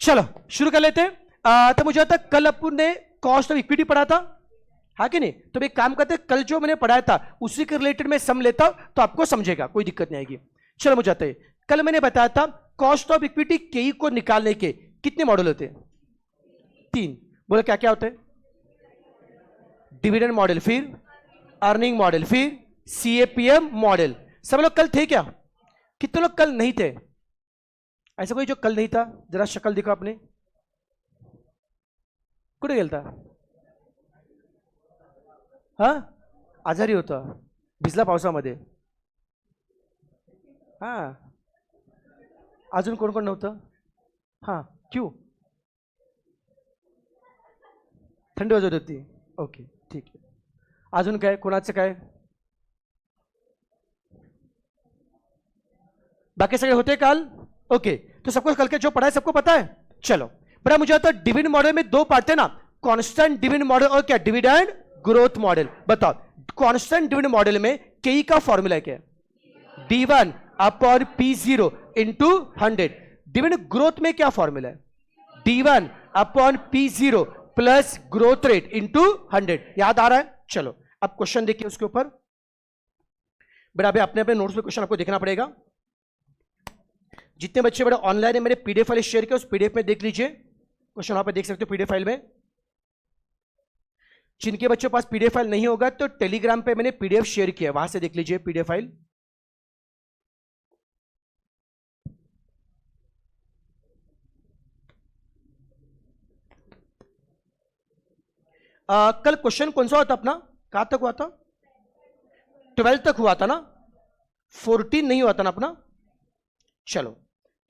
चलो शुरू कर लेते हैं। तो मुझे आता कल अपन ने कॉस्ट ऑफ इक्विटी पढ़ा था, हाँ कि नहीं? तो एक काम करते, कल जो मैंने पढ़ाया था उसी के रिलेटेड मैं सम लेता हूं तो आपको समझेगा, कोई दिक्कत नहीं आएगी। चलो मुझे आता है, कल मैंने बताया था कॉस्ट ऑफ इक्विटी के को निकालने के कितने मॉडल होते हैं? 3। बोले क्या क्या होते हैं? डिविडेंड मॉडल, फिर अर्निंग मॉडल, फिर सीएपीएम मॉडल। सब लोग कल थे क्या? कितने लोग कल नहीं थे? ऐसा कोई जो कल नहीं था? जरा शक्ल दिखा आपने, कुठे गेलता? हा, आजारी होता, भिजला पावसामध्ये। हा, अजून कोण कोण नव्हतं? हा, क्यों? थंडी वाजत होती, ओके ठीक आहे। अजून काय, कोणाचं काय? बाकी सगळे होते कल? ओके, तो सबको कल के जो पढ़ा है सबको पता है। चलो बड़ा, मुझे आता डिविडेंड मॉडल में 2 पार्ट थे ना, कांस्टेंट डिविडेंड मॉडल और क्या डिविडेंड ग्रोथ मॉडल। बताओ कांस्टेंट डिविडेंड मॉडल में के का फॉर्मूला क्या है? D1 upon P0 into 100। Dividend growth में क्या फॉर्मूला है? D1 upon P0 plus growth rate into 100। याद आ रहा है? चलो अब क्वेश्चन देखिए उसके ऊपर। बड़ा अभी अपने अपने नोट्स में क्वेश्चन आपको देखना पड़ेगा। जितने बच्चे बड़े ऑनलाइन है, मेरे पीडीएफ फाइल शेयर किया, उस पीडीएफ में देख लीजिए क्वेश्चन, वहां पे देख सकते हो पीडीएफ फाइल में। जिनके बच्चों के पास पीडीएफ फाइल नहीं होगा तो टेलीग्राम पे मैंने पीडीएफ शेयर किया, वहां से देख लीजिए पीडीएफ फाइल। कल क्वेश्चन कौन सा होता अपना? कहां तक हुआ था? 12 तक हुआ था ना, 14 नहीं हुआ था ना अपना। चलो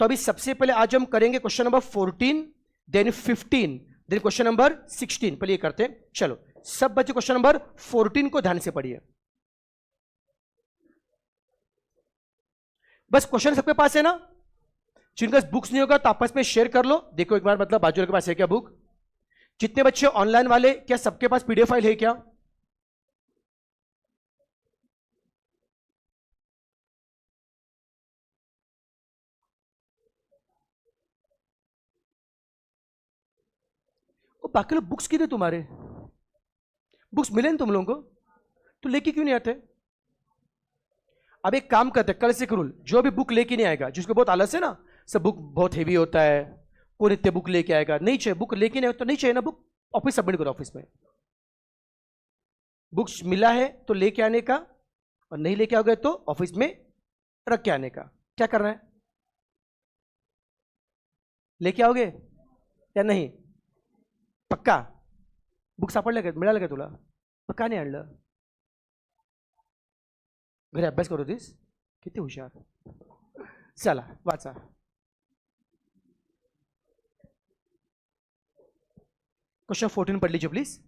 तो अभी सबसे पहले आज हम करेंगे question number 14, then 15, then question number 16। पहले ये करते हैं। चलो सब बच्चे क्वेश्चन नंबर 14 को ध्यान से पढ़िए। बस क्वेश्चन सबके पास है ना? जिनका बुक्स नहीं होगा तो आपस में शेयर कर लो। देखो एक बार, मतलब बाजू के पास है क्या बुक? जितने बच्चे ऑनलाइन वाले, क्या सबके पास पीडीएफ फाइल है क्या? बाकी लोग बुक्स किधर तुम्हारे? बुक्स मिले ना तुम लोगों को, तो लेके क्यों नहीं आते? अब एक काम करते, कल से रूल, जो भी बुक लेके नहीं आएगा, जिसको बहुत आलस है ना, सब बुक बहुत हेवी होता है, कौन इतने बुक लेके आएगा? नहीं चाहिए बुक, लेके नहीं आएगा तो नहीं चाहिए ना बुक, ऑफिस सबमिट करो ऑफिस में। बुक्स मिला है तो लेके आने का, और नहीं लेके आओगे तो ऑफिस में रख के आने का। क्या करना है? लेके आओगे या नहीं? पक्का? बुक सापडल्या का, मिळालं का तुला? पक्का नाही आणलं? घरी अभ्यास करू दिस, किती हुशार। चला वाचा। क्वेश्चन 14 पढ़ लीजिए प्लीज।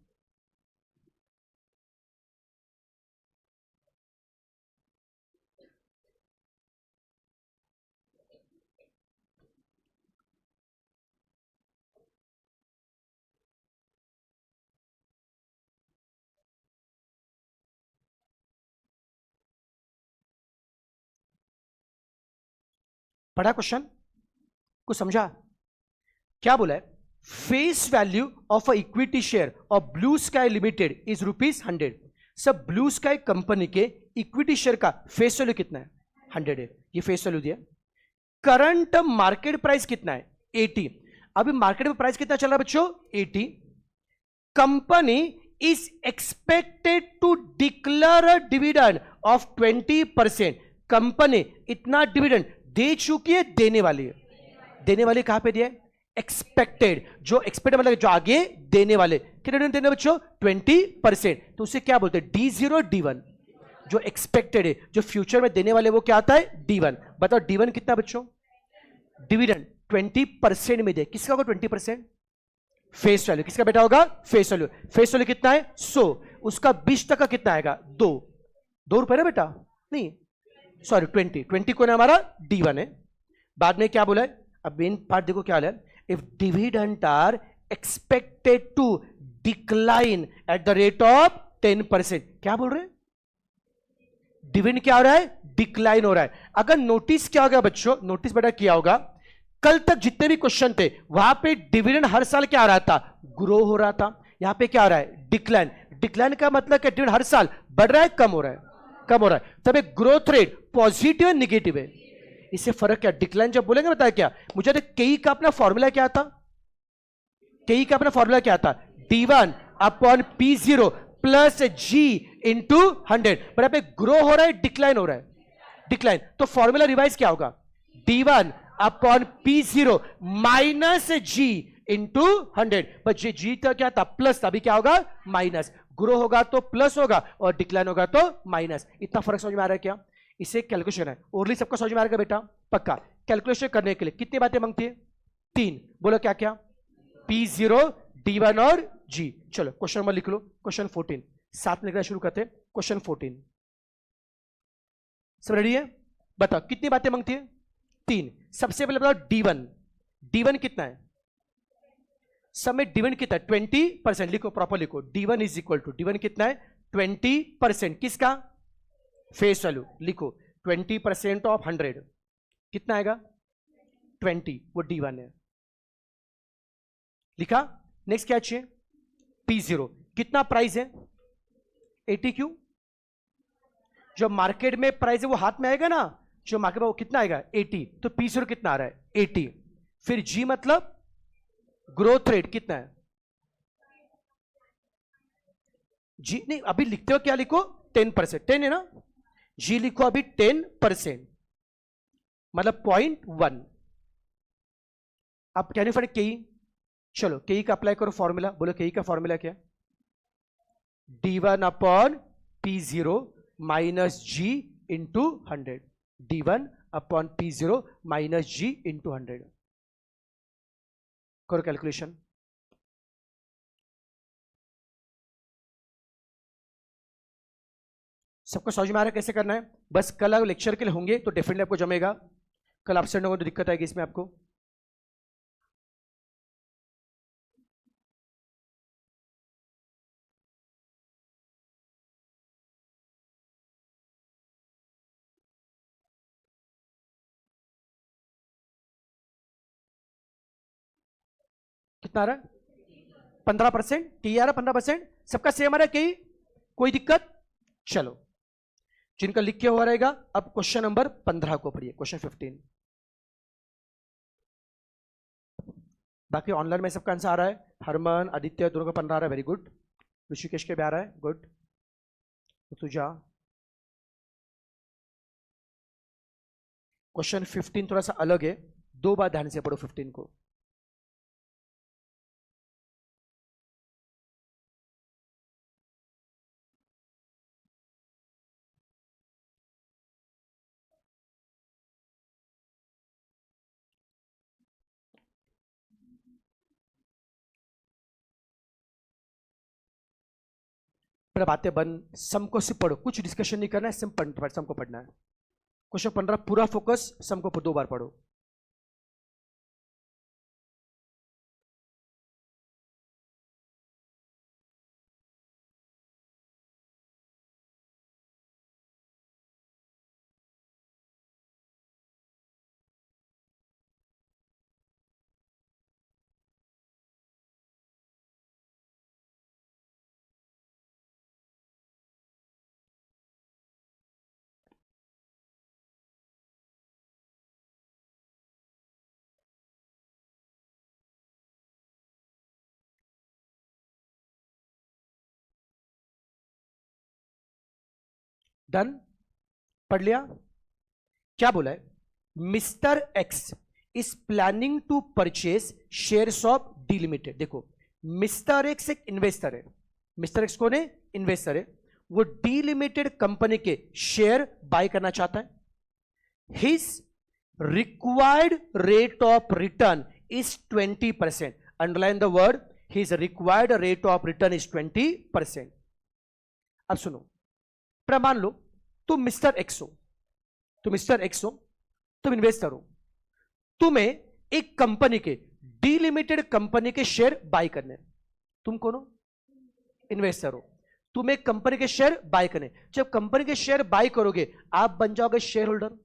पढ़ा क्वेश्चन? कुछ समझा? क्या बोला है? Face value of a equity share of blue sky limited is ₹100। सब ब्लू स्काई कंपनी के इक्विटी शेयर का फेस वैल्यू कितना है? 100 है। ये फेस वैल्यू दिया। करंट मार्केट प्राइस कितना है? 80। अभी मार्केट में प्राइस कितना चल रहा है बच्चों? 80। Company is expected to declare a dividend of 20%। Company इतना डिविडेंड दे चुकी है, देने वाली है। देने वाले कहां पे दिया है? एक्सपेक्टेड। जो एक्सपेक्टेड मतलब जो आगे देने वाले, कितने देने बच्चों? 20%। तो उसे क्या बोलते हैं? D0 D1। जो एक्सपेक्टेड है, जो फ्यूचर में देने वाले, वो क्या आता है? D1। बताओ D1 कितना बच्चों? डिविडेंड 20% में दे। किसका होगा 20%? Face value. किसका बेटा होगा? Face value. फेस वैल्यू कितना है? 100। उसका 20% कितना आएगा? 2 रुपए ना बेटा? नहीं सॉरी 20 कौन है हमारा? D1 है। बाद में क्या बोला है? अब मेन पार्ट देखो क्या है। If dividend are expected to decline at the rate of 10%। क्या बोल रहे हैं? डिविडेंड क्या हो रहा है? डिक्लाइन हो रहा है। अगर नोटिस क्या होगा बच्चों? नोटिस बेटा किया होगा, कल तक जितने भी क्वेश्चन थे वहां पे डिविडेंड हर साल क्या आ रहा था, ग्रो हो रहा था। यहां पे क्या आ रहा है, डिक्लाइन। डिक्लाइन का मतलब क्या, डिविडेंड हर साल बढ़ रहा है, कम हो रहा है, कम हो रहा है। तब एक ग्रोथ रेट पॉजिटिव है निगेटिव है, इससे फर्क क्या। डिक्लाइन जब बोलेंगे बताया क्या, मुझे तो केई का अपना फॉर्मूला क्या था, केई का अपना फॉर्मूला क्या था, D1 upon P0 plus G into 100। पर यहाँ पे ग्रो हो रहा है डिक्लाइन हो रहा है, डिक्लाइन, तो फॉर्मूला रिवाइज क्या होगा, D1 upon P0 minus G into 100। पर जी तो क्या था, प्लस, अभी क्या होगा माइनस। ग्रो होगा तो प्लस होगा और डिक्लाइन होगा तो माइनस। इतना फर्क समझ में आ रहा है क्या। इसे कैलकुलेशन है, ओरली सबका समझ में आ रहा है बेटा, पक्का। कैलकुलेशन करने के लिए कितनी बातें मांगती है, 3। बोलो क्या क्या, P0, D1 और G। चलो क्वेश्चन नंबर लिख लो, क्वेश्चन 14 साथ में लिखना शुरू करते हैं। क्वेश्चन 14 सब रेडी है, बताओ कितनी बातें मांगती है, 3। सबसे पहले बताओ D1, D1 कितना है, सब में D1 कितना है, 20%। लिखो प्रॉपर लिखो, D1 is equal to, D1 कितना है 20%, किसका, फेस वैल्यू। लिखो 20% ऑफ 100 कितना आएगा 20, वो D1 है, लिखा। नेक्स्ट क्या चाहिए, P0 कितना प्राइस है 80। क्यों, जो मार्केट में प्राइस है वो हाथ में आएगा ना, जो मार्केट में वो कितना आएगा 80, तो P0 कितना आ रहा है 80। फिर G मतलब ग्रोथ रेट कितना है, G नहीं अभी लिखते हो क्या, लिखो 10%, 10 है ना, G लिखो अभी 10% मतलब 0.1। अब कैन यू फाइंड केई, चलो केई का अप्लाई करो फॉर्मूला। बोलो केई का फॉर्मूला क्या, D1 upon P0 minus G into 100, D1 upon P0 minus G into 100। करो कैलकुलेशन। सबको समझ में आ रहा है कैसे करना है। बस कल अगर लेक्चर के लिए होंगे तो डेफिनेटली आपको जमेगा, कल एब्सेंट होगा तो दिक्कत आएगी इसमें आपको। कितना आ रहा है 15%, टी आ रहा है 15%, सबका सेम आ रहा है कहीं, कोई दिक्कत। चलो जिनका लिख के हुआ रहेगा, अब क्वेश्चन नंबर 15 को पढ़िए, क्वेश्चन 15। बाकी ऑनलाइन में सबका आंसर आ रहा है, हरमन आदित्य दोनों का 15 आ रहा है, वेरी गुड। ऋषिकेश के भी आ रहा है, गुड। तुझा क्वेश्चन 15 थोड़ा सा अलग है, 2 बार ध्यान से पढ़ो 15 को। बातें बंद, सम को सिर्फ पढ़ो, कुछ डिस्कशन नहीं करना है, सम को पढ़ना है। क्वेश्चन 15 पूरा फोकस, सम को 2 बार पढ़ो। डन, पढ़ लिया। क्या बोला है, mister X is planning to purchase shares of D limited. देखो मिस्टर एक्स एक इन्वेस्टर है, मिस्टर एक्स कौन है, इन्वेस्टर है, वो डी लिमिटेड कंपनी के शेयर बाय करना चाहता है। His required rate of return is 20%। Underline the word, his required rate of return is 20%। अब सुनो, मान लो तुम मिस्टर एक्स हो, तुम मिस्टर एक्स हो, तुम इन्वेस्टर हो, तुम्हें एक कंपनी के डी लिमिटेड कंपनी के शेयर बाय करने। तुम कौन हो, इन्वेस्टर हो, तुम एक कंपनी के शेयर बाय करने। जब कंपनी के शेयर बाय करोगे आप बन जाओगे शेयर होल्डर।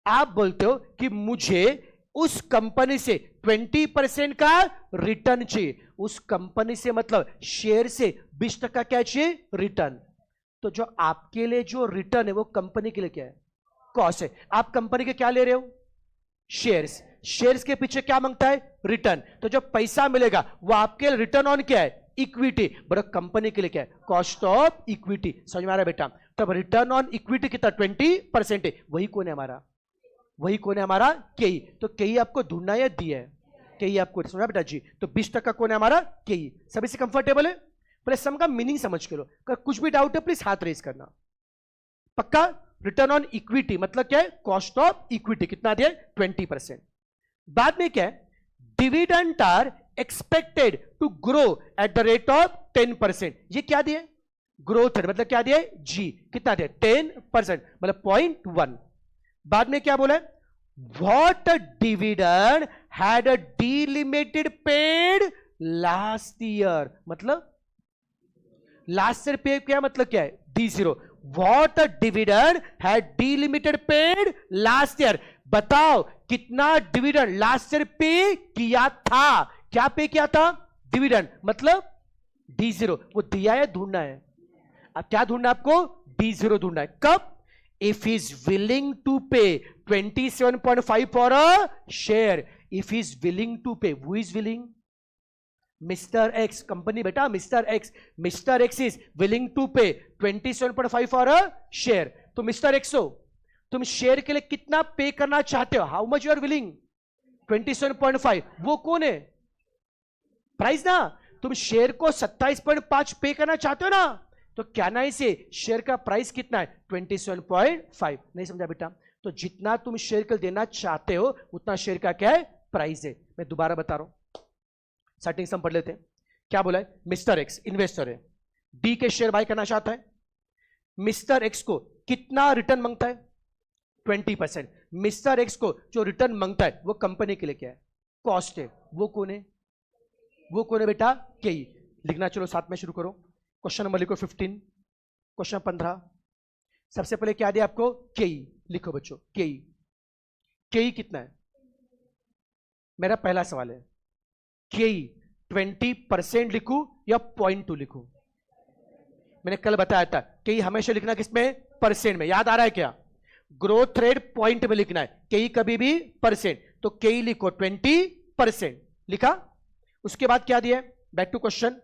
आप बोलते हो कि मुझे उस कंपनी से 20% का रिटर्न चाहिए। उस कंपनी से मतलब शेयर से 20% क्या चाहिए? रिटर्न। तो जो आपके लिए जो रिटर्न है वो कंपनी के लिए क्या है? कॉस्ट है। आप कंपनी के क्या ले रहे हो? शेयर्स। शेयर्स के पीछे क्या मांगता है? रिटर्न। तो जो पैसा मिलेगा वो आपके रिटर्न ऑन क्या है? इक्विटी। बड़ा कंपनी के लिए क्या है? Cost of equity. समझ में आ रहा है बेटा? तब रिटर्न ऑन इक्विटी कितना? 20% है। वही कौन है हमारा? वही कौन है हमारा? केई। तो केई आपको ढूंढना या दिया है? केई आपको समझा बेटा जी? तो 20% कौन है हमारा? केई। सभी से कंफर्टेबल है? पहले सम का मीनिंग समझ के लो। अगर कुछ भी डाउट है प्लीज हाथ रेज करना। पक्का? रिटर्न ऑन इक्विटी मतलब क्या है? कॉस्ट ऑफ इक्विटी कितना दिया? 20%। बाद में क्या है? Dividend are expected to grow at the rate of 10%। ये क्या दिया? ग्रोथ रेट मतलब क्या दिया? जी। कितना दिया? 10% मतलब 0.1। बाद में क्या बोला है? What dividend had a delimited paid last year. मतलब लास्ट ईयर पे क्या मतलब क्या है? D0। What dividend had delimited paid last year. बताओ कितना डिविडेंड लास्ट ईयर पे किया था? क्या पे किया था? डिविडेंड मतलब D0। वो दिया है, ढूंढना है। अब क्या ढूंढना है आपको? D0 ढूंढना है। कब? If he is willing to pay 27.5 for a share. If he is willing to pay, who is willing? Mr. X company बेटा, Mr. X. Mr. X is willing to pay 27.5 for a share. तो Mr. X हो, तुम share के लिए कितना पे करना चाहते हो? How much you are willing? 27.5। वो कौन है? प्राइस ना। तुम शेयर को 27.5 पे करना चाहते हो ना, तो क्या ना इसे शेयर का प्राइस कितना है? 27.5। नहीं समझा बेटा? तो जितना तुम शेयर के देना चाहते हो उतना शेयर का क्या है? प्राइस है। मैं दोबारा बता रहा हूं, स्टार्टिंग सम पढ़ लेते हैं। क्या बोला है? मिस्टर एक्स इन्वेस्टर है, डी के शेयर बाय करना चाहता है। मिस्टर एक्स को कितना रिटर्न मांगता है? 20%। मिस्टर एक्स को जो रिटर्न मांगता है वो कंपनी के लिए क्या है? कॉस्ट है। वो कौन है? वो कौन है बेटा? केई। लिखना चलो साथ में शुरू करो। क्वेश्चन नंबर लिखो 15, क्वेश्चन 15। सबसे पहले क्या दिया आपको? केई। लिखो बच्चों केई। केई कितना है? मेरा पहला सवाल है, केई 20% लिखूं या 0.2 लिखूं? मैंने कल बताया था केई हमेशा लिखना किसमें? परसेंट में। याद आ रहा है क्या? ग्रोथ रेट पॉइंट में लिखना है, केई कभी भी परसेंट। तो केई लिखो 20%। लिखा? उसके बाद क्या दिया? Back to question.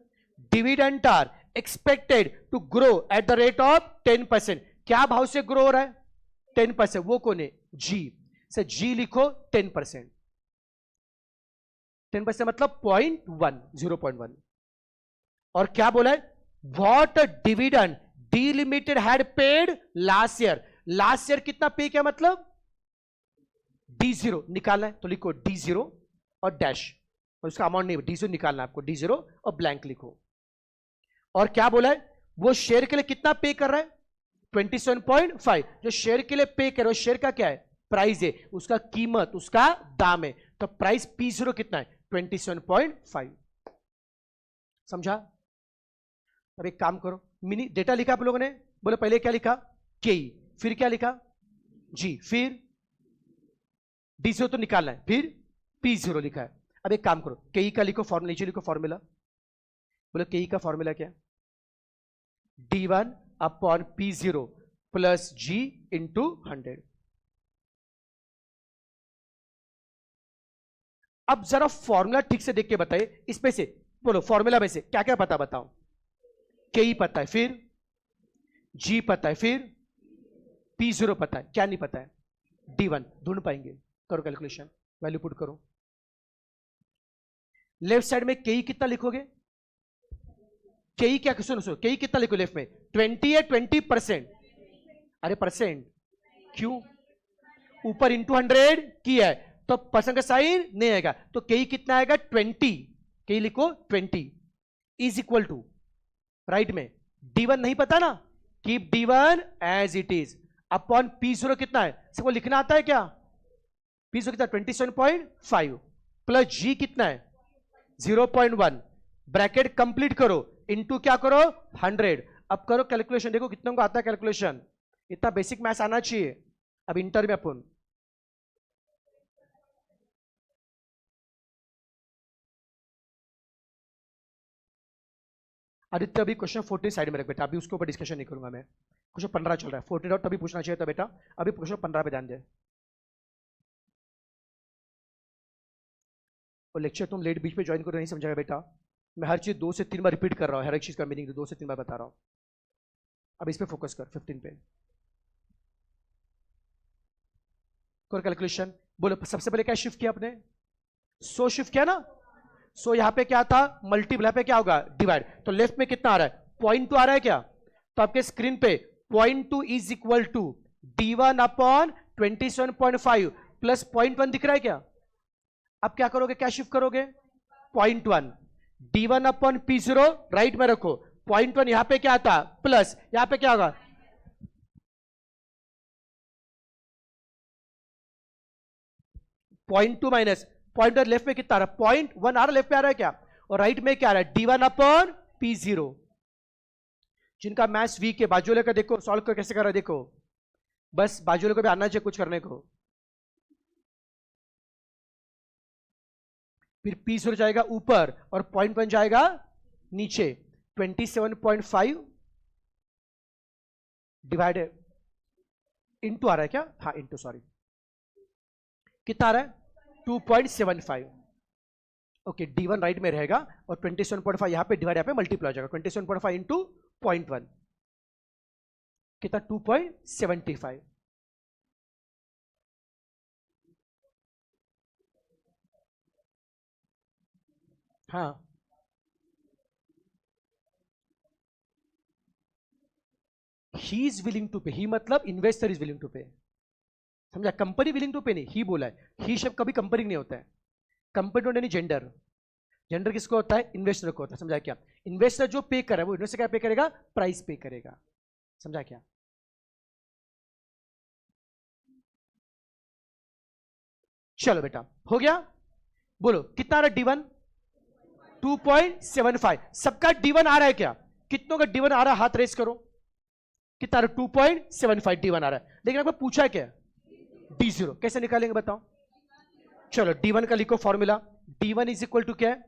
Dividend are expected to grow at the rate of 10%। क्या भाव से ग्रो हो रहा है? 10%। वो कौन है? जी। से जी लिखो 10%। 10% मतलब 0.1, 0.1। और क्या बोला है? What dividend delimited had paid last year. Last year कितना पे किया मतलब? D0 निकालना है, तो लिखो D0 और डैश, और उसका अमाउंट नहीं, D0 निकालना है आपको। D0 और ब्लैंक लिखो। और क्या बोला है? वो शेयर के लिए कितना पे कर रहा है? 27.5। जो शेयर के लिए पे कर रहा है शेयर का क्या है? प्राइस है, उसका कीमत, उसका दाम है। तो प्राइस P0 कितना है? 27.5। समझा? अब एक काम करो, मिनी डेटा लिखा आप लोगों ने? बोले पहले क्या लिखा? केई, फिर क्या लिखा? जी, फिर D0 तो निकालना है, फिर P0 लिखा है। अब एक काम करो, केई का लिखो फॉर्मूला, नीचे लिखो फॉर्मूला। बोले केई का फॉर्मूला क्या? D1 upon P0 plus G into 100। अब जरा फॉर्मूला ठीक से देख के बताइए, इसमें से बोलो फॉर्मूला में से क्या क्या पता? बताओ। केई पता है, फिर G पता है, फिर P0 पता है, क्या नहीं पता है? D1 ढूंढ पाएंगे? करो कैलकुलेशन, वैल्यू पुट करो। लेफ्ट साइड में केई कितना लिखोगे? केई क्या? सुनो केई कितना लिखो लेफ्ट में? 20 है, 20%। अरे परसेंट क्यों? ऊपर इंटू 100 की है तो परसेंट का साइन नहीं आएगा, तो केई कितना आएगा? 20। केई लिखो 20 इज इक्वल टू, राइट में D1 नहीं पता ना, keep D1 as it is upon P0 कितना है? सबको लिखना आता है क्या? P0 कितना? 27.5 प्लस G कितना है? 0.1। ब्रैकेट कंप्लीट करो, इनटू क्या करो? 100। अब करो कैलकुलेशन, देखो कितनों को आता है कैलकुलेशन। इतना बेसिक मैथ्स आना चाहिए। अब इंटर में अपन आदित्य अभी क्वेश्चन 14 साइड में रख बेटा, अभी उसके ऊपर डिस्कशन नहीं करूंगा मैं। क्वेश्चन 15 चल रहा है, 14 तभी पूछना चाहिए था बेटा, अभी क्वेश्चन 15 पे ध्यान दे। और लेक्चर तुम लेट बीच पे ज्वाइन करो, नहीं समझाएगा बेटा। मैं हर चीज 2 से 3 बार रिपीट कर रहा हूँ, हर एक चीज का मीनिंग 2 से 3 बार बता रहा हूँ। अब इस पे फोकस कर, 15 पे कर कैलकुलेशन। बोलो सबसे पहले क्या शिफ्ट किया आपने? 100 शिफ्ट किया ना। सो यहां पे क्या था? मल्टीप्लाई पे क्या होगा? डिवाइड। तो लेफ्ट में कितना आ रहा है? 0.2 आ रहा है क्या? तो आपके स्क्रीन पे 0.2 is equal to D1 upon 27.5 plus 0.1 दिख रहा है क्या? अब क्या करोगे? क्या शिफ्ट करोगे? 0.1 D1 अपॉन P0 राइट में रखो, 0.1 यहां पे क्या आता? प्लस यहां पे क्या होगा? .2 माइनस 0.1 लेफ्ट में कितना आ रहा है? 0.1 आ रहा है, लेफ्ट में आ रहा है क्या? और राइट में क्या आ रहा है? D1 upon P0। जिनका मैथ्स वीक है बाजू वाले का देखो सॉल्व कर कैसे कर रहा है, देखो बस बाजू वाले को भी आना चाहिए कुछ करने को। फिर P0 जाएगा ऊपर और 0.1 जाएगा नीचे। 27.5 डिवाइडेड इंटू आ रहा है क्या? हाँ इंटू, सॉरी कितना आ रहा है? 2.75। ओके D1 राइट में रहेगा और 27.5 यहां पे डिवाइड, यहां पे मल्टीप्लाई हो जाएगा। 27.5 इंटू 0.1 कितना? 2.75। हाँ ही इज विलिंग टू पे, ही मतलब इन्वेस्टर इज विलिंग टू पे, समझा? कंपनी विलिंग टू पे नहीं, ही बोला है। ही शब्द कभी कंपनी नहीं होता है। कंपनी यानी जेंडर, जेंडर किसको होता है? इन्वेस्टर को होता है, समझा क्या? इन्वेस्टर जो पे कर रहा है वो इन्वेस्टर क्या पे करेगा? प्राइस पे करेगा, समझा क्या? चलो बेटा हो गया। बोलो कितना आ रहा है D1? 2.75। सबका D1 आ रहा है क्या? कितनों का D1 आ रहा है? हाथ रेस करो। कितना आ रहा है? 2.75 D1 आ रहा है, लेकिन आपको पूछा क्या? D0 कैसे निकालेंगे बताओ? चलो D1 का लिखो formula. D1 is equal to क्या है?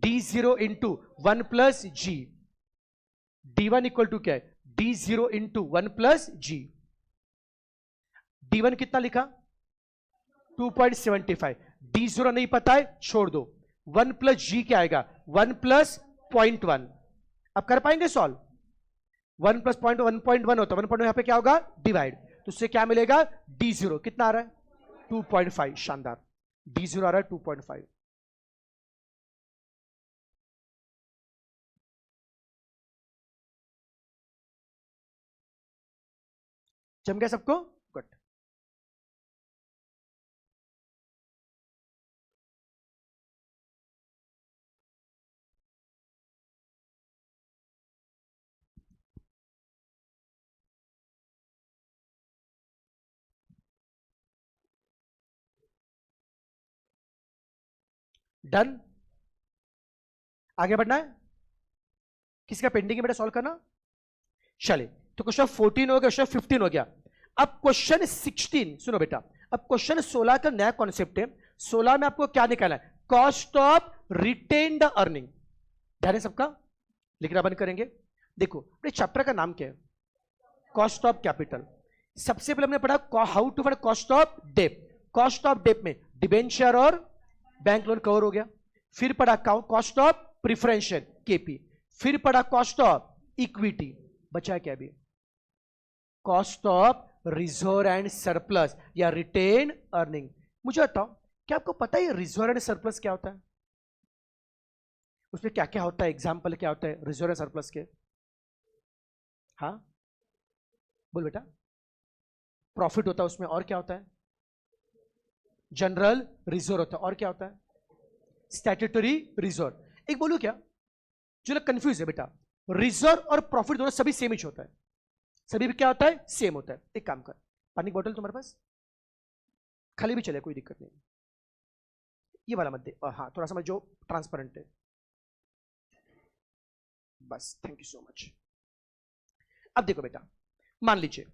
D0 into 1 plus G. D1 equal to क्या है? D0 into 1 plus G. D1 कितना लिखा? 2.75। D0 नहीं पता है, छोड़ दो। 1 प्लस जी क्या आएगा? 1 प्लस 0.1। अब कर पाएंगे सॉल्व? 1 प्लस 1.1 होता है, 1.1 यहां पे क्या होगा? डिवाइड। तो उससे क्या मिलेगा? D0 कितना आ रहा है? 2.5। शानदार, D0 आ रहा है 2.5। जम गया सबको? गुड। डन। आगे बढ़ना है? किसका पेंडिंग है बेटा सॉल्व करना? चले, तो क्वेश्चन 14 हो गया, क्वेश्चन 15 हो गया। अब क्वेश्चन 16 सुनो बेटा। अब क्वेश्चन 16 का नया कॉन्सेप्ट है। 16 में आपको क्या निकालना है? Cost of retained earning. ध्यान है सबका? लिखना बंद करेंगे। देखो चैप्टर का नाम क्या है? Cost of capital. सबसे पहले हमने पढ़ा how to find cost of debt. Cost of debt में डिबेंचर और बैंक लोन कवर हो गया। फिर पढ़ा कॉस्ट ऑफ प्रिफरेंशियल केपी। फिर पढ़ा कॉस्ट ऑफ इक्विटी। बचा क्या अभी? Cost of reserve and surplus या रिटेन अर्निंग। मुझे बताओ क्या आपको पता है रिजर्व एंड सरप्लस क्या होता है? उसमें क्या क्या होता है? एग्जाम्पल क्या होता है रिजर्व एंड सरप्लस के? हाँ बोल बेटा। प्रॉफिट होता है उसमें, और क्या होता है? जनरल रिजर्व होता है, और क्या होता है? Statutory reserve. एक बोलू क्या, जो लोग कंफ्यूज है बेटा, रिजर्व और प्रॉफिट दोनों सभी सेम ही होता है, सभी भी क्या होता है? सेम होता है। एक काम कर, पानी की बोतल तुम्हारे पास खाली भी चले, कोई दिक्कत नहीं, ये वाला मत दे। हाँ थोड़ा सा मत जो ट्रांसपेरेंट है, बस थैंक यू सो मच। अब देखो बेटा, मान लीजिए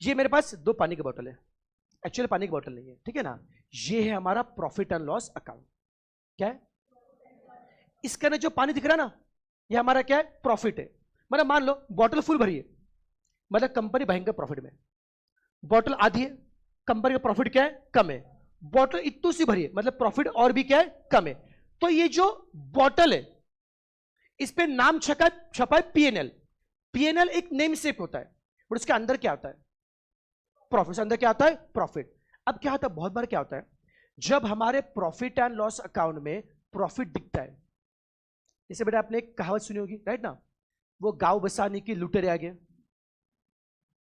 ये मेरे पास 2 पानी की बोतल है, एक्चुअली पानी की बोतल नहीं है, ठीक है ना? ये है हमारा प्रॉफिट एंड लॉस अकाउंट। क्या है इसके अंदर? जो पानी दिख रहा है ना, ये हमारा क्या है, प्रॉफिट है। मतलब मान लो बॉटल फुल भरी है, मतलब कंपनी भयंकर प्रॉफिट में। बॉटल आधी है, कंपनी का प्रॉफिट क्या है, कम है। बॉटल इतनी सी भरी है, मतलब प्रॉफिट और भी क्या है, कम है। तो ये जो बॉटल है, इस पे नाम छपा है पीएनएल। पीएनएल एक नेम सेप होता है, और उसके अंदर क्या होता है, प्रॉफिट। से अंदर क्या आता है, प्रॉफिट। अब क्या होता है, बहुत बार क्या होता है, जब हमारे प्रॉफिट एंड लॉस अकाउंट में प्रॉफिट दिखता है, जैसे बेटा आपने एक कहावत सुनी होगी, राइट ना, वो गांव बसाने की लुटेरे आ गए,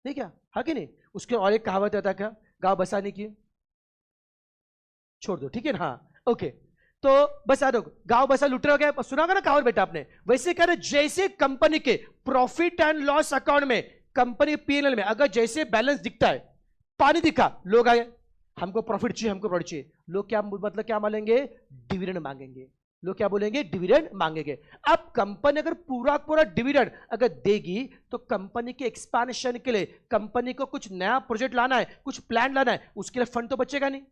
ठीक है, हाँ कि नहीं। उसके और एक कहावत आता क्या, गांव बसाने की, छोड़ दो, ठीक है ना, हाँ ओके। तो बस याद रखो, गांव बसा लुटेरे हो गया, सुना होगा ना कहावत बेटा आपने। वैसे कह रहे, जैसे कंपनी के प्रॉफिट एंड लॉस अकाउंट में, कंपनी पीएनएल में अगर जैसे बैलेंस दिखता है, पानी दिखा, लोग आए, हमको प्रॉफिट चाहिए, हमको प्रॉफिट चाहिए, लोग क्या मतलब क्या मांगेंगे, डिविडेंड मांगेंगे। लोग क्या बोलेंगे, डिविडेंड मांगेंगे। अब कंपनी अगर पूरा पूरा डिविडेंड अगर देगी, तो कंपनी के एक्सपांशन के लिए, कंपनी को कुछ नया प्रोजेक्ट लाना है, कुछ प्लान लाना है, उसके लिए फंड तो बचेगा नहीं।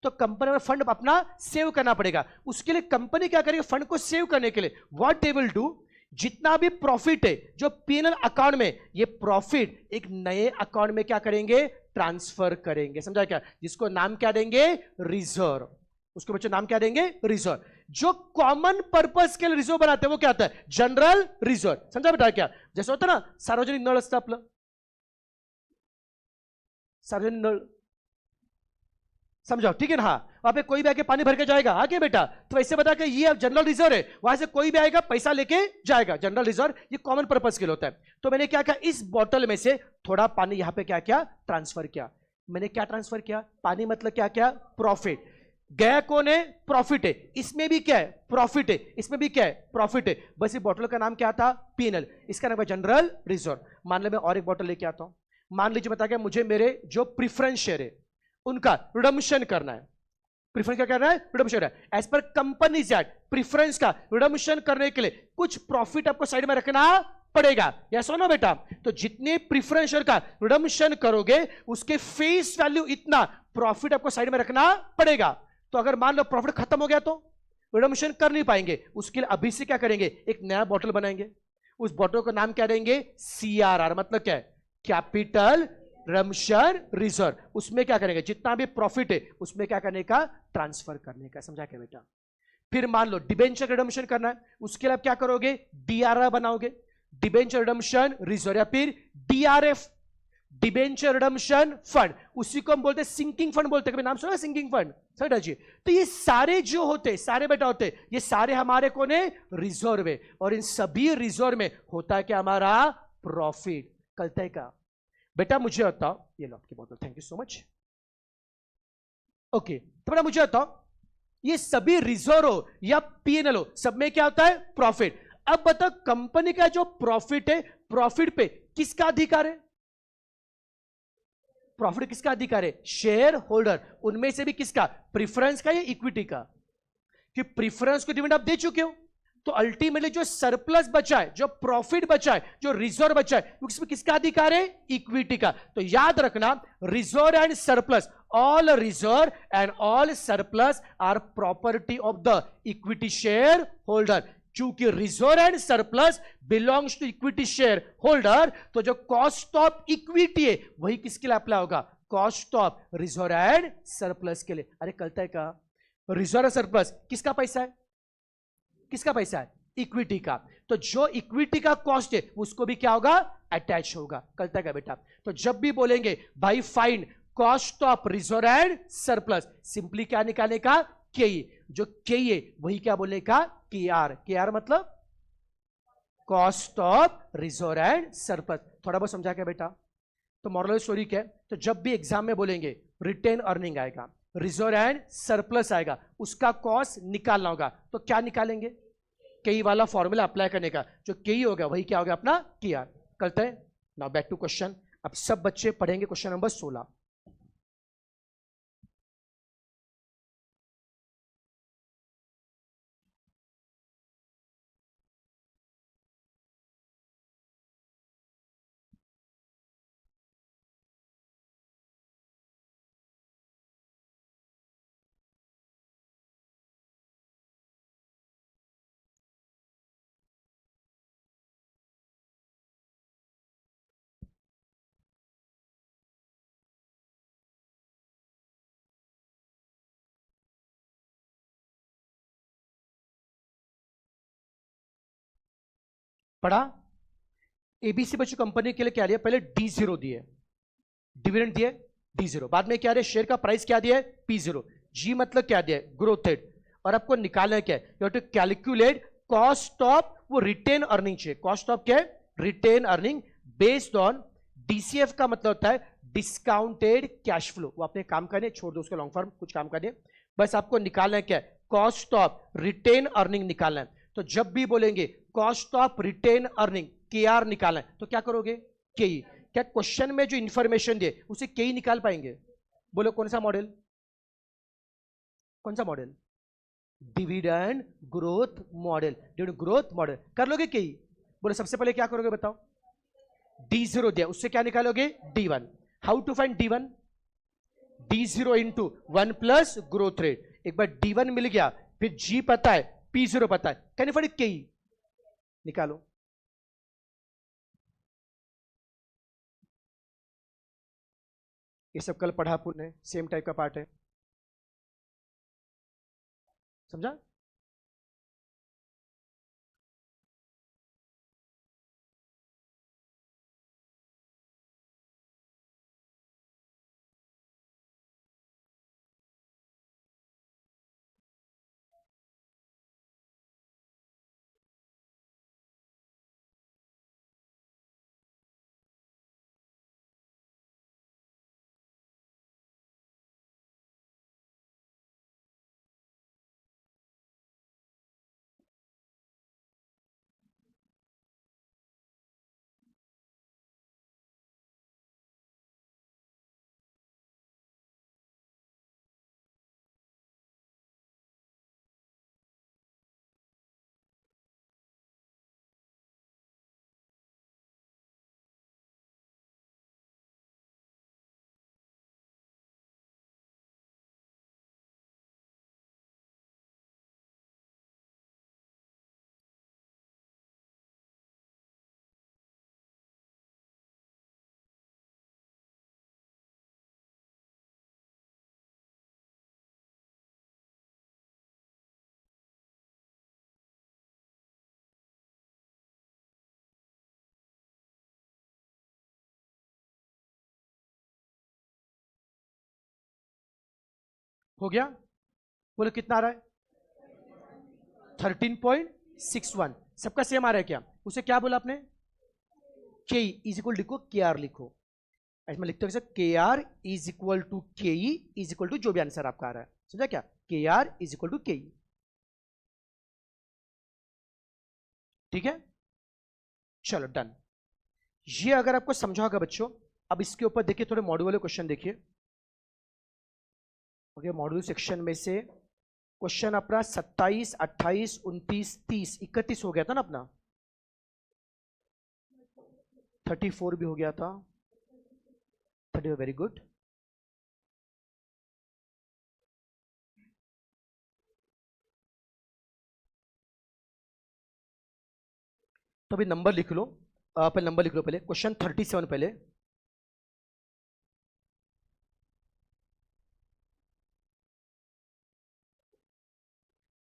तो कंपनी में फंड अपना सेव करना पड़ेगा। उसके लिए कंपनी क्या करेगी, फंड को सेव करने के लिए व्हाट दे विल डू, जितना भी प्रॉफिट है जो पीएनएल अकाउंट में, ये प्रॉफिट एक नए अकाउंट में क्या करेंगे, ट्रांसफर करेंगे। समझा क्या, जिसको नाम क्या देंगे, रिजर्व। उसके बच्चे नाम क्या देंगे, रिजर्व। जो कॉमन पर्पस के लिए रिजर्व बनाते हैं वो क्या होता है, जनरल रिजर्व। समझा बेटा क्या, जैसे होता ना सार्वजनिक नळ असतं आपलं, सार्वजनिक नळ, समझो, ठीक है ना, हाँ, वहां पे कोई भी आके पानी भर के जाएगा, हाँ क्या बेटा, तो ऐसे बता के ये जनरल रिजर्व है, वहां से कोई भी आएगा पैसा लेके जाएगा। जनरल रिजर्व ये कॉमन पर्पस के लिए होता है। तो मैंने क्या किया, इस बॉटल में से थोड़ा पानी यहां पे क्या किया, ट्रांसफर किया। मैंने क्या ट्रांसफर किया, पानी, मतलब क्या क्या, प्रॉफिट। गया कौन है, प्रॉफिट है। इसमें भी क्या है, प्रॉफिट है, इसमें भी क्या है, प्रॉफिट है। बस ये बॉटल का नाम क्या था, पीएनएल, इसका नाम है जनरल रिजर्व। मान लो मैं और एक बॉटल लेके आता हूं, मान लीजिए बता गया मुझे मेरे जो प्रिफरेंस शेयर है उनका रिडम्पशन करना है। प्रिफरेंस क्या करना है, रिडम्पशन है। As per companies act, preference का रिडम्पशन करने के लिए कुछ प्रॉफिट आपको साइड में रखना पड़ेगा, या सुनो बेटा। तो जितने प्रिफरेंस शेयर का रिडम्पशन करोगे, उसके फेस वैल्यू इतना प्रॉफिट आपको साइड में रखना पड़ेगा। तो अगर मान लो प्रॉफिट खत्म हो गया, तो रिडम्पशन कर नहीं पाएंगे। उसके लिए अभी से क्या करेंगे, एक नया बॉटल बनाएंगे। उस बॉटल का नाम क्या देंगे, सीआरआर, मतलब क्या है, कैपिटल रिडम्पशन रिजर्व। उसमें क्या करेंगे, जितना भी प्रॉफिट है उसमें क्या करने का, ट्रांसफर करने का। समझा क्या बेटा। फिर मान लो डिबेंचर रिडम्पशन करना है, उसके लिए आप क्या करोगे, डीआरआर बनाओगे, डिबेंचर रिडम्पशन रिजर्व, या फिर डीआरएफ, डिबेंचर रिडम्पशन फंड। उसी को हम बोलते हैं सिंकिंग फंड बोलते हैं, कभी नाम सुना सिंकिंग फंड, समझ जी। तो ये सारे जो होते, सारे बेटा होते, ये सारे हमारे कौन है, रिजर्व है। और इन सभी रिजर्व में होता है क्या, हमारा प्रॉफिट। कलता है का बेटा, मुझे बताओ, ये लो आपकी बोतल, thank you so much. Okay, तो बेटा मुझे बताओ, ये सभी रिजर्व हो या पीएनएल हो, सब में क्या होता है, प्रॉफिट। अब बताओ, कंपनी का जो प्रॉफिट है, प्रॉफिट पे किसका अधिकार है, प्रॉफिट किसका अधिकार है, शेयर होल्डर। उनमें से भी किसका, प्रिफरेंस का या इक्विटी का। कि प्रिफरेंस को डिविडेंड आप दे चुके हो, तो अल्टीमेटली जो सरप्लस बचा है, जो प्रॉफिट बचा है, जो रिजर्व बचा है, उसमें किसका अधिकार है, इक्विटी का। तो याद रखना, reserve and surplus, all reserve and all surplus are property of the equity shareholder. चूंकि reserve and surplus belongs to equity shareholder, तो जो कॉस्ट ऑफ इक्विटी है वही किसके लिए अप्लाई होगा, cost of reserve and surplus के लिए। अरे कलता है का, रिजर्व सरप्लस किसका पैसा है, किसका पैसा है, इक्विटी का। तो जो इक्विटी का कॉस्ट है उसको भी क्या होगा, अटैच होगा। कलता है बेटा। तो जब भी बोलेंगे भाई find cost of reserve and surplus, simply क्या निकालने का, के, जो के है वही क्या बोलने का, के आर मतलब cost of reserve and surplus. थोड़ा बहुत समझा क्या बेटा। तो मॉरल स्टोरी क्या है, तो जब भी एग्जाम में बोलेंगे रिटेन अर्निंग आएगा, रिजर्व एंड सरप्लस आएगा, उसका कॉस्ट निकालना होगा, तो क्या निकालेंगे, कई वाला फॉर्मूला अप्लाई करने का। जो कई होगा वही क्या होगा, अपना किया। करते हैं नाउ बैक टू क्वेश्चन। अब सब बच्चे पढ़ेंगे क्वेश्चन नंबर 16। पढ़ा? एबीसी बच्चों कंपनी के लिए क्या लिया? पहले D0 दिए, डिविडेंड दिए D0, बाद में क्या दिया? शेयर का प्राइस क्या दिया है? P0। जी मतलब क्या दिया है? Growth rate. और आपको निकालना क्या है? You have to calculate cost of, वो रिटेन अर्निंग चाहिए। कॉस्ट ऑफ क्या है? Retained earning based on DCF का मतलब होता है डिस्काउंटेड कैश फ्लो। वो अपने काम करने, छोड़ दो उसको, लॉन्ग फॉर्म कुछ काम करने, बस आपको निकालना है क्या है? कॉस्ट ऑफ रिटेन अर्निंग निकालना है। तो जब भी बोलेंगे कॉस्ट ऑफ रिटेन अर्निंग के आर निकालना है, तो क्या करोगे? के। क्या क्वेश्चन में जो इंफॉर्मेशन दिए उसे के निकाल पाएंगे? बोलो कौन सा मॉडल? कौन सा model? Dividend growth model. Dividend growth model कर लोगे के? बोलो सबसे पहले क्या करोगे बताओ? D0 दिया, उससे क्या निकालोगे? D1। How to find D1? D0 into 1 plus growth rate. एक बार D1 मिल गया, फिर G पता है, P0 पता है, कैन यू फाइंड के? निकालो। ये सब कल पढ़ा पुण्य, सेम टाइप का पार्ट है, समझा? हो गया? बोलो कितना आ रहा है? 13.61। सबका सेम आ रहा है क्या? उसे क्या बोला आपने? के इज इक्वल लिखो, के आर लिखो। इसमें लिखते हो के आर इज इक्वल टू के इज इक्वल टू जो भी आंसर आपका आ रहा है, समझा क्या? के आर इज इक्वल टू के। ठीक है, चलो डन। ये अगर आपको समझा होगा बच्चों, अब इसके ऊपर देखिए, थोड़े मॉड्यूल वाले क्वेश्चन देखिए। ओके, मॉड्यूल सेक्शन में से क्वेश्चन अपना 27, 28, 29, 30, 31 हो गया था ना अपना? 34 भी हो गया था। 30, वेरी गुड। तो अभी नंबर लिख लो, पहले नंबर लिख लो, पहले क्वेश्चन 37 पहले।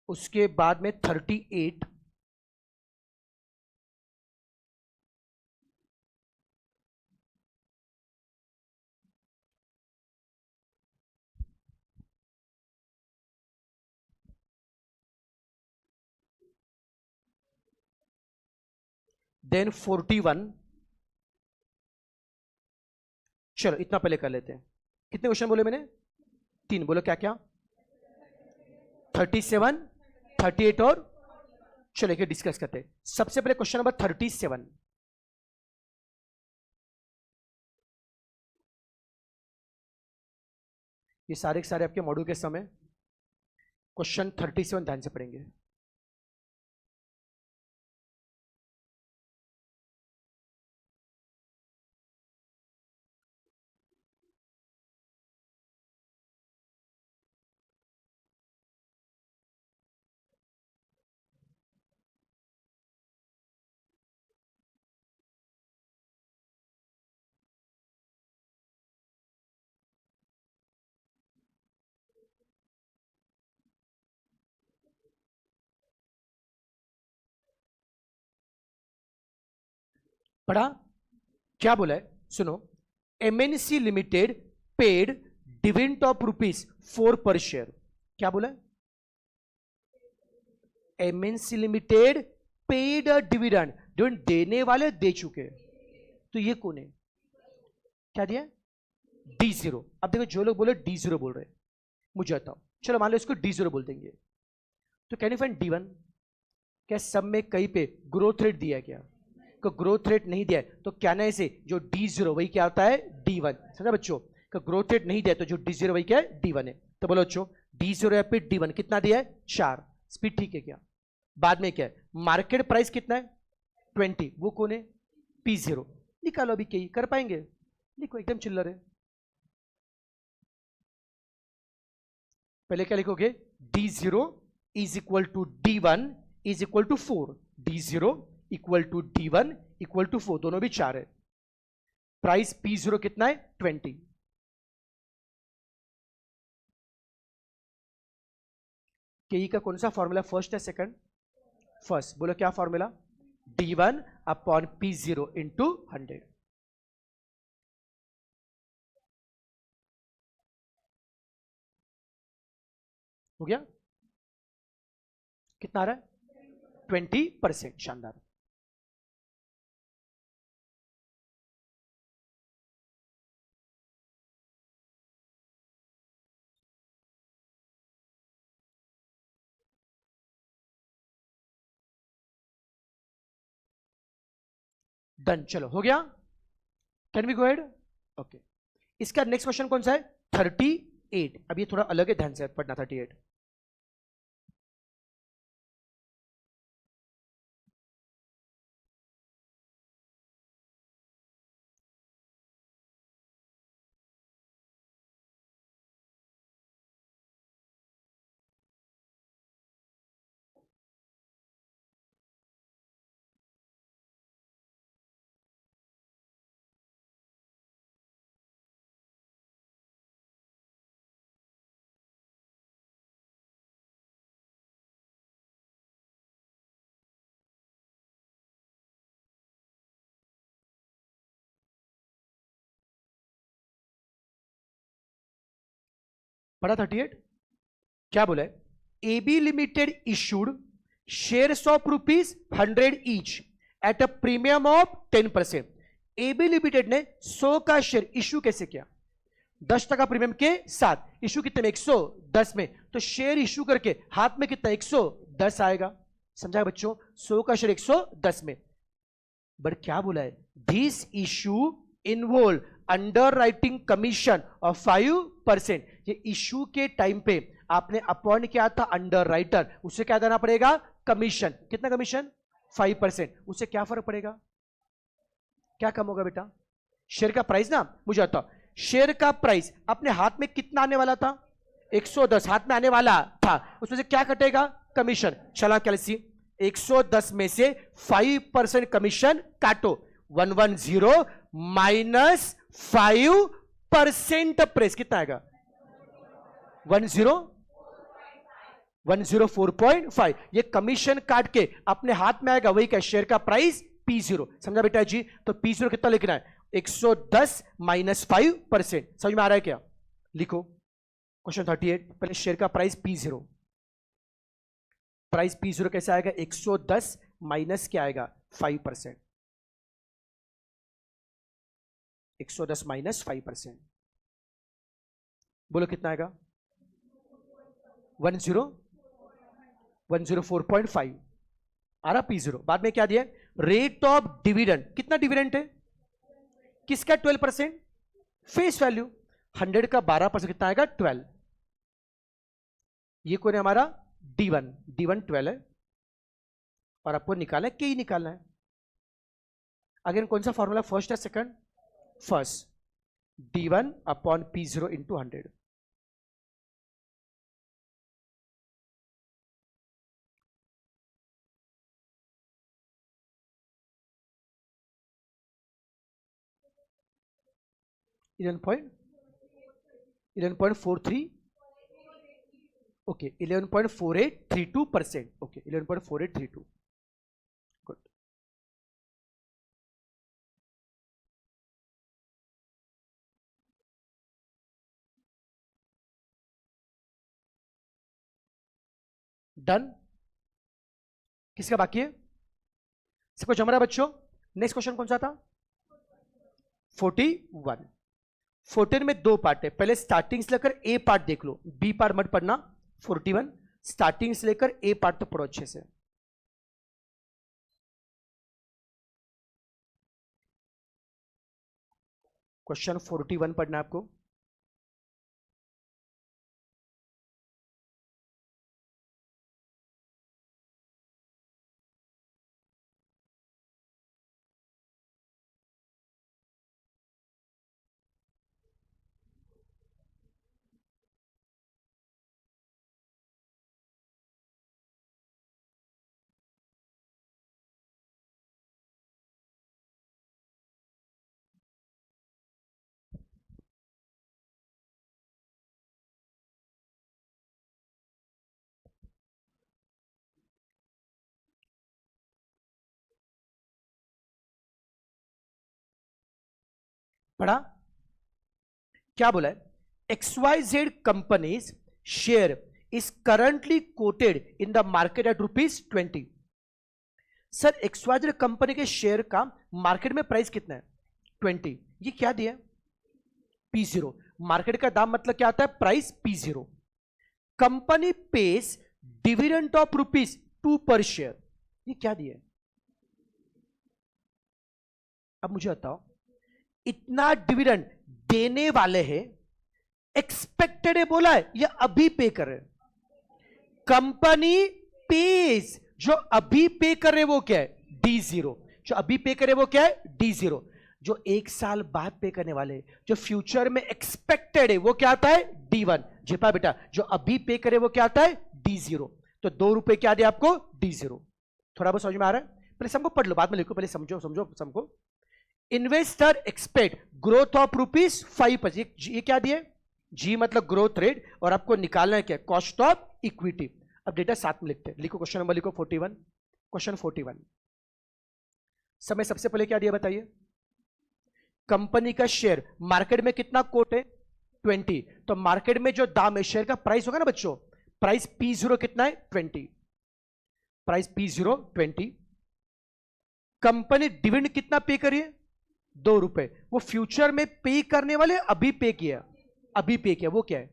उसके बाद में 38, देन 41। चलो इतना पहले कर लेते हैं। कितने क्वेश्चन बोले मैंने? 3 बोलो, क्या क्या? 37, 38 और, चलो एक डिस्कस करते हैं। सबसे पहले क्वेश्चन नंबर 37। ये सारे के सारे आपके मॉड्यूल के समय क्वेश्चन 37 ध्यान से पढ़ेंगे। पढ़ा? क्या बोला है सुनो, MNC limited paid dividend of ₹4 पर शेयर. क्या बोला है? MNC limited paid a dividend, dividend देने वाले दे चुके. तो ये कौन है? क्या दिया? D0. अब देखो जो लोग बोले D0 बोल रहे हैं, मुझे बताओ. चलो मान लो इसको D0 बोल देंगे. तो कैन यू फाइंड D1? क्या सब में कहीं पे ग्रोथ रेट दिया है क्या? को ग्रोथ रेट नहीं दिया है तो क्या ना ऐसे जो D0 वही क्या होता है D1. समझा बच्चों? का ग्रोथ रेट नहीं दिया तो जो D0 वही क्या है D1 है. तो बोलो बच्चों D0 या फिर D1 कितना दिया है? 4. स्पीड ठीक है क्या? बाद में क्या है? मार्केट प्राइस कितना है? 20. वो कौन है? P0. निकालो अभी कहीं कर पाएंगे? लिखो, एकदम चिल्लर है. पहले क्या लिखोगे? D0 is equal to D1 is equal to 4. D0 equal to D1 equal to 4, दोनों भी 4 है. प्राइस P0 कितना है? 20. केई का कौन सा फॉर्मूला फर्स्ट है सेकंड? फर्स्ट. बोलो क्या formula? D1 upon P0 into 100. हो गया? कितना आ रहा है? 20%. शानदार. डन. चलो हो गया. Can we go ahead? Okay. इसका नेक्स्ट क्वेश्चन कौन सा है? 38. अब ये थोड़ा अलग है, ध्यान से पढ़ना. 38. पढ़ा 38? क्या बोला है? AB limited issued shares of ₹100 each at a premium of 10%. AB limited ने 100 का शेयर इशू कैसे किया? 10% प्रीमियम के साथ. इशू कितने में? 110 में. तो शेयर इशू करके हाथ में कितना? 110 आएगा. समझा बच्चों? 100 का शेयर 110 में. बट क्या बोला है? This issue involve under writing commission of 5%. ये इशू के टाइम पे आपने अपॉइंट किया था अंडर राइटर, उसे क्या देना पड़ेगा? कमीशन. कितना कमीशन? 5%. उससे क्या फर्क पड़ेगा? क्या कम होगा बेटा? शेयर का प्राइस ना. मुझे बताओ, शेयर का प्राइस अपने हाथ में कितना आने वाला था? 110 हाथ में आने वाला था. उसमें से क्या कटेगा? कमीशन. चला कैलसी, 110 में से 5% कमीशन काटो. 110 माइनस 5% प्रेस कितना आएगा? 104.5. ये कमीशन काट के अपने हाथ में आएगा, वही क्या? शेयर का प्राइस P0. समझा बेटा जी? तो P0 कितना लिखना है? 110 माइनस 5%. समझ में आ रहा है क्या? लिखो क्वेश्चन 38. पहले शेयर का प्राइस P0. प्राइस P0 कैसे आएगा? 110 माइनस क्या आएगा? 5%. 110 माइनस 5%. बोलो कितना आएगा? 104.5 आ रहा P0. बाद में क्या दिया? Rate of dividend. कितना डिविडेंड है? किसका? 12%. फेस वैल्यू 100 का 12% कितना आएगा? 12. ये कौन है हमारा? D1. D1 12 है और आपको निकालना है, K निकालना है. अगेन कौन सा फॉर्मूला? फर्स्ट है second? First. D1 upon P0 into 100. .11.43. Okay 11.4832%. Okay 11.4832. Good. Done. किसका बाकी है? सबको जम रहा है बच्चों? नेक्स्ट क्वेश्चन कौन सा था? 41। 14 में दो पार्ट है, पहले स्टार्टिंग से लेकर ए पार्ट देख लो, बी पार्ट मत पढ़ना। 41 स्टार्टिंग से लेकर ए पार्ट तो पढ़ो अच्छे से। क्वेश्चन 41 पढ़ना है आपको। पढ़ा? क्या बोला है? XYZ companies share is currently quoted in the market at ₹20। Sir XYZ company के शेयर का मार्केट में प्राइस कितना है? 20। ये क्या दिया? P0। मार्केट का दाम मतलब क्या आता है? Price P0। Company pays dividend of ₹2 per share. ये क्या दिया? अब मुझे बताओ, इतना डिविडेंड देने वाले हैं, एक्सपेक्टेड है बोला है या अभी पे कर रहे? कंपनी पेस, जो अभी पे कर रहे वो क्या है? D0। जो अभी पे करे वो क्या है? D0। जो एक साल बाद पे करने वाले, जो फ्यूचर में एक्सपेक्टेड है वो क्या आता है? D1। जिपा बेटा, जो अभी पे करे वो क्या आता है? D0। तो ₹2 क्या दिया आपको? D0। थोड़ा बहुत समझ में आ रहा है? पहले सबको पढ़ लो, बाद में लिखो, पहले समझो समझो सबको। Investor expect growth of ₹5। ये क्या दिए? जी मतलब ग्रोथ रेट, और आपको निकालना है क्या? Cost of equity. अब डेटा साथ में लिखते हैं, लिखो क्वेश्चन नंबर, लिखो 41। क्वेश्चन 41 समय सबसे पहले क्या दिया बताइए? कंपनी का शेयर मार्केट में कितना कोट है? 20। तो मार्केट में जो दाम है, शेयर का प्राइस होगा ना बच्चों, प्राइस P0 कितना है? 20। Price P0 20। कंपनी डिविडेंड कितना पे करी है? ₹2। वो फ्यूचर में पे करने वाले, अभी पे किया? अभी पे किया, वो क्या है?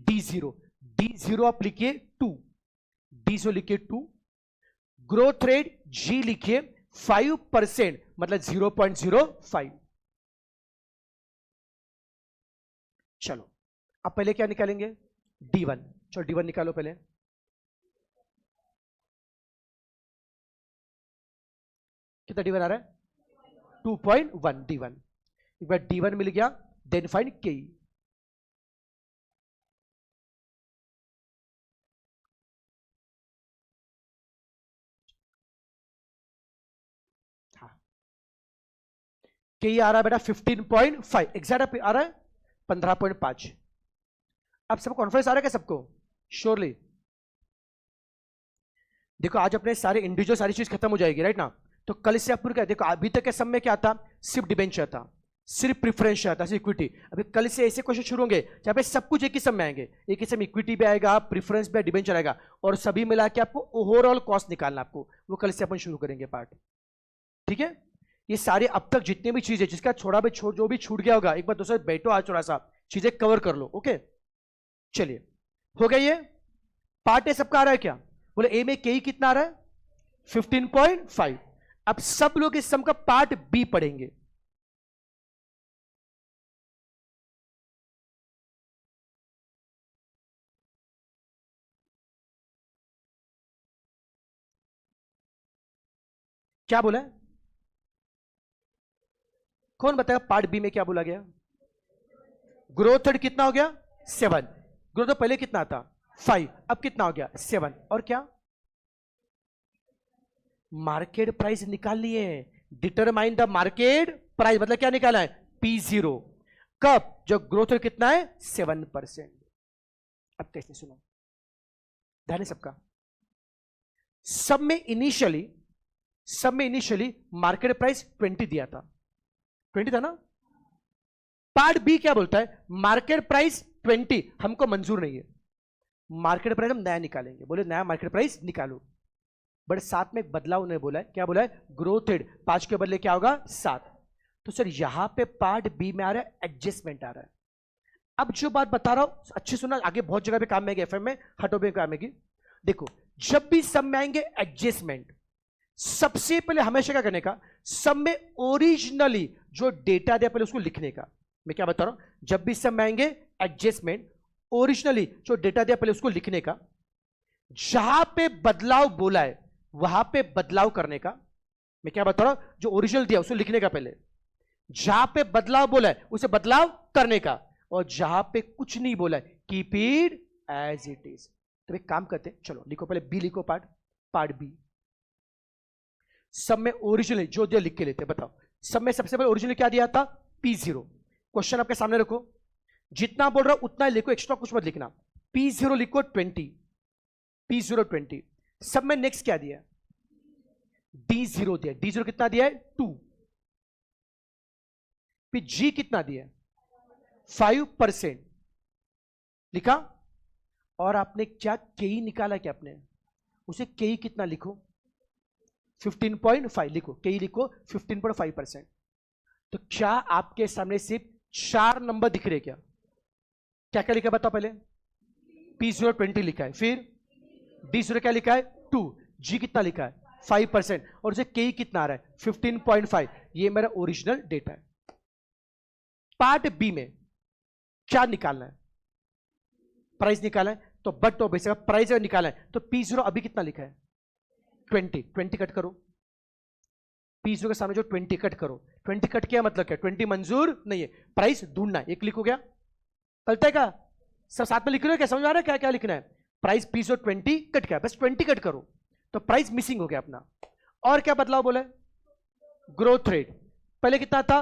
D0। D0 आप लिखिए 2। D0 लिखिए 2। ग्रोथ रेट G लिखिए 5%, मतलब 0.05। चलो अब पहले क्या निकालेंगे? D1। चलो D1 निकालो पहले। कितना D1 आ रहा है? 2.1 D1। एक बार D1 मिल गया, देन फाइंड K। हाँ, K आ रहा है बेटा 15.5, एग्जैक्ट आ रहा है 15.5। अब सबको कॉन्फ्रेंस आ रहा है क्या सबको? श्योरली। देखो आज अपने सारे इंडिविजुअल सारी चीज खत्म हो जाएगी, राइट ना? तो कल से आप क्या देखो, अभी तक के समय क्या था? सिर्फ डिबेंचर था, सिर्फ प्रिफरेंस था, सिर्फ इक्विटी। अभी कल से ऐसे क्वेश्चन शुरू होंगे जहां पे सब कुछ एक ही समय आएंगे, एक ही समय इक्विटी भी आएगा, प्रिफरेंस भी, डिबेंचर आएगा, और सभी मिला के आपको ओवरऑल कॉस्ट निकालना आपको, वो कल से अपन शुरू करेंगे पार्ट। ठीक है? ये सारे अब तक जितने भी चीजें, जिसका थोड़ा भी जो भी छूट गया होगा, एक बार दोस्तों बैठो आज थोड़ा सा चीजें कवर कर लो। ओके चलिए, हो गया ये पार्ट। ए सबका आ रहा है क्या? बोले ए में के कितना आ रहा है? 15.5। अब सब लोग इस सम का पार्ट बी पढ़ेंगे। क्या बोला है? कौन बताएगा पार्ट बी में क्या बोला गया? ग्रोथ रेट कितना हो गया? 7। ग्रोथ तो पहले कितना था? 5। अब कितना हो गया? 7। और क्या? मार्केट प्राइस निकाल लिए। डिटरमाइन द मार्केट प्राइस मतलब क्या निकाला है? P0। कब? जब ग्रोथ रेट कितना है? 7%। अब कैसे सुनो, ध्यान है सबका। सब में इनिशियली मार्केट प्राइस 20 दिया था, 20 था ना? पार्ट बी क्या बोलता है? मार्केट प्राइस 20 हमको मंजूर नहीं है, मार्केट प्राइस हम नया निकालेंगे, बोले नया मार्केट प्राइस निकालो, बट साथ में एक बदलाव उन्होंने बोला है, क्या बोला है, ग्रोथ रेट 5 के बदले क्या होगा 7। तो सर यहां पे पार्ट बी में आ रहा है एडजस्टमेंट आ रहा है। अब जो बात बता रहा हूं अच्छी सुनना, आगे बहुत जगह पे काम में आएगी, एफएम में हटो पे काम आएगी। देखो जब भी सब में आएंगे एडजस्टमेंट, सबसे पहले हमेशा क्या करने का, सब में ओरिजिनली जो डेटा दिया पहले उसको लिखने का। मैं क्या बता रहा हूं, जब भी सब में आएंगे एडजस्टमेंट, ओरिजिनली जो डेटा दिया पहले उसको लिखने का, जहां पे बदलाव बोला है वहां पे बदलाव करने का। मैं क्या बता रहा हूं, जो ओरिजिनल दिया उसको लिखने का पहले, जहां पे बदलाव बोला है उसे बदलाव करने का, और जहां पे कुछ नहीं बोला है keep it as it is. तो एक काम करते हैं, चलो लिखो पहले बी, लिखो पार्ट बी। सब में ओरिजिनल जो दिया लिख के लेते हैं, बताओ सब में सबसे पहले ओरिजिनल क्या दिया था, P0। क्वेश्चन आपके सामने रखो, जितना बोल रहा हूं उतना लिखो, एक्स्ट्रा कुछ मत लिखना। P0 लिखो 20, P0 20। सब में नेक्स्ट क्या दिया, D0 दिया, D0 कितना दिया है 2। फिर G कितना दिया 5% लिखा, और आपने क्या केई निकाला, क्या आपने उसे केई कितना लिखो 15.5 लिखो, केई लिखो 15.5%। तो क्या आपके सामने सिर्फ 4 नंबर दिख रहे, क्या क्या क्या लिखा बताओ, पहले P0 20 लिखा है, फिर D0 क्या लिखा है 2, G कितना लिखा है 5%, और उसे केई कितना आ रहा है 15.5। ये मेरा ओरिजिनल डेटा है। पार्ट बी में क्या निकालना है, प्राइस निकालना है, तो बट तो बेसिक प्राइस अगर निकालना है तो P0 अभी कितना लिखा है 20 कट करो, P0 के सामने जो 20 कट करो, 20 कट किया मतलब क्या, 20 मंजूर नहीं है, प्राइस ढूंढना है, एक लिख हो गया, चलता है क्या, सब साथ में लिख रहे हो क्या, समझ आ रहा है क्या क्या लिखना है, प्राइस P0 20 कट किया, बस 20 कट करो तो प्राइस मिसिंग हो गया अपना। और क्या बदलाव बोला है, ग्रोथ रेट पहले कितना था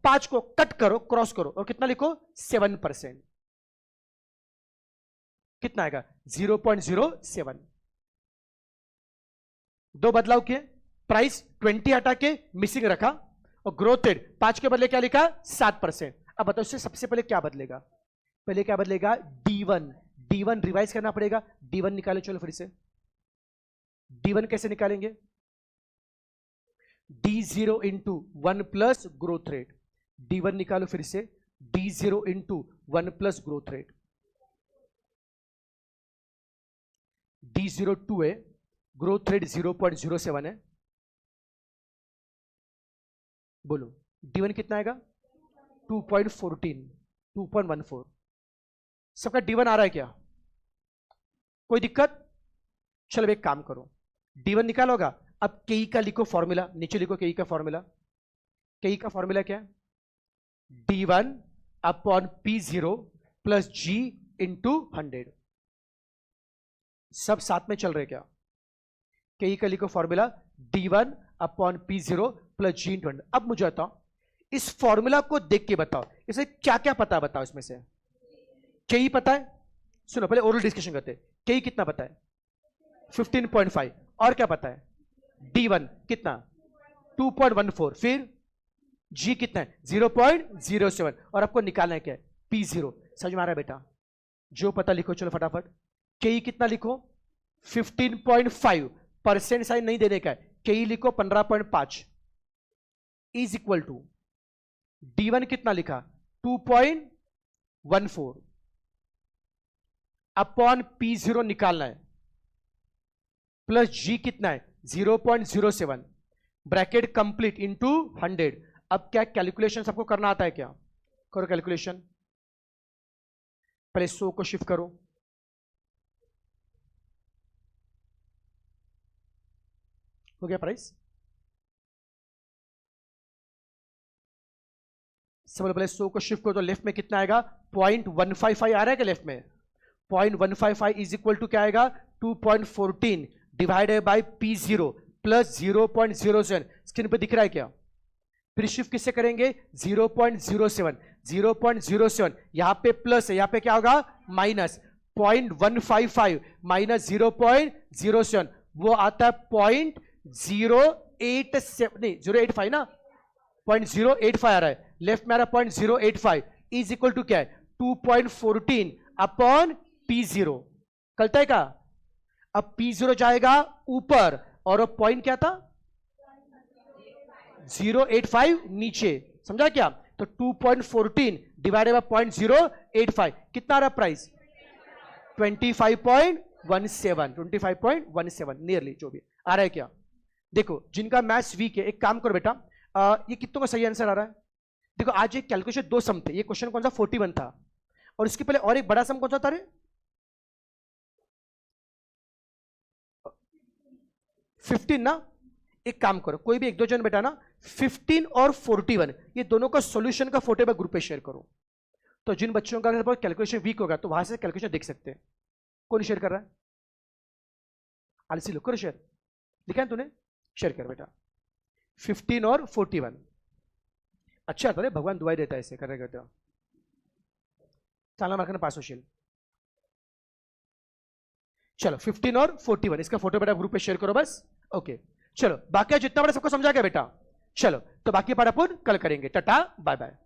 5 को कट करो, क्रॉस करो, और कितना लिखो 7%, कितना आएगा 0.07। दो बदलाव किए, प्राइस 20 हटा के मिसिंग रखा, और ग्रोथ रेट 5 के बदले क्या लिखा 7%। अब बताओ इससे सबसे पहले क्या बदलेगा, पहले क्या बदलेगा D1 रिवाइज करना पड़ेगा, D1 निकाले, चलो फिर से D1 कैसे निकालेंगे, D0 into 1 plus growth rate, D1 निकालो फिर से, D0 into 1 plus growth rate, D0 2 है, ग्रोथ रेट 0.07 है, बोलो D1 कितना आएगा 2.14 सबका D1 आ रहा है क्या, कोई दिक्कत, चलो एक काम करो, D1 निकालोगा, अब केई का लिखो फॉर्मूला, नीचे लिखो केई का फॉर्मूला, केई का फॉर्मूला क्या है, D1 upon P0 plus G into 100। सब साथ में चल रहे क्या, केई का लिखो formula D1 upon P0 plus G into 100। अब मुझे बताओ इस फॉर्मूला को देख के बताओ इसे क्या क्या पता है, बताओ इसमें से केई पता है, सुनो पहले ओरल डिस्कशन करते हैं, केई कितना पता है 15.5, और क्या पता है D1 कितना 2.14, फिर G कितना है 0.07, और आपको निकालना है क्या है P0। समझ में आ रहा है बेटा, जो पता लिखो, चलो फटाफट, केई कितना लिखो 15.5%, साइन नहीं देने का है, केई लिखो 15.5 इज इक्वल टू D1 कितना लिखा 2.14 अपॉन P0 निकालना है, प्लस G कितना है 0.07, ब्रैकेट कंप्लीट इंटू 100। अब क्या कैलकुलेशन सबको करना आता है क्या, करो कैलकुलेशन, पहले 100 को शिफ्ट करो, हो गया प्राइस, सब पहले 100 को शिफ्ट करो तो लेफ्ट में कितना आएगा 0.155 आ रहा है क्या, लेफ्ट में 0.155 इज इक्वल टू क्या आएगा 2.14 divided by P0 plus 0.07, screen पे दिख रहा है क्या, फिर शिफ्ट किससे करेंगे 0.07 यहां पे प्लस है, यहां पे क्या होगा माइनस, 0.155 माइनस 0.07 वो आता है 0.087, नहीं 085 ना, 0.085 आ रहा है, लेफ्ट में आ रहा है 0.085 इज इक्वल टू क्या है 2.14 अपॉन P0। कळतंय का? अब P0 जाएगा ऊपर और पॉइंट क्या था 085 नीचे, समझा क्या? तो 2.14 डिवाइडेड बाय 0.085 कितना रहा प्राइस 25.17 नियरली, जो भी आ रहा है क्या? देखो जिनका मैथ्स वीक है एक काम करो बेटा, ये कितनों का सही आंसर आ रहा है? देखो आज एक कैलकुलेशन 2 सम थे, ये क्वेश्चन कौन सा 41 था और इसके पहले और एक बड़ा सम कौन सा था रे 15 ना। एक काम करो कोई भी एक दो जन बेटा ना 15 और 41 ये दोनों का सॉल्यूशन का फोटो ग्रुप पे शेयर करो, तो जिन बच्चों का अगर कैलकुलेशन वीक होगा तो वहां से कैलकुलेशन देख सकते हैं। कौन शेयर कर रहा है? आलसी लोग करो शेयर, लिखा है तूने? शेयर कर बेटा 15 और 41 अच्छा आता रे, भगवान दुआई देता है ऐसे करने करते हो, चांगला मार्काने पास होशील। चलो 15 और 41 इसका फोटो बेटा ग्रुप पे शेयर करो बस। ओके चलो बाकी जितना बड़ा सबको समझा गया बेटा? चलो तो बाकी पाठ अपन कल करेंगे। Tata bye bye.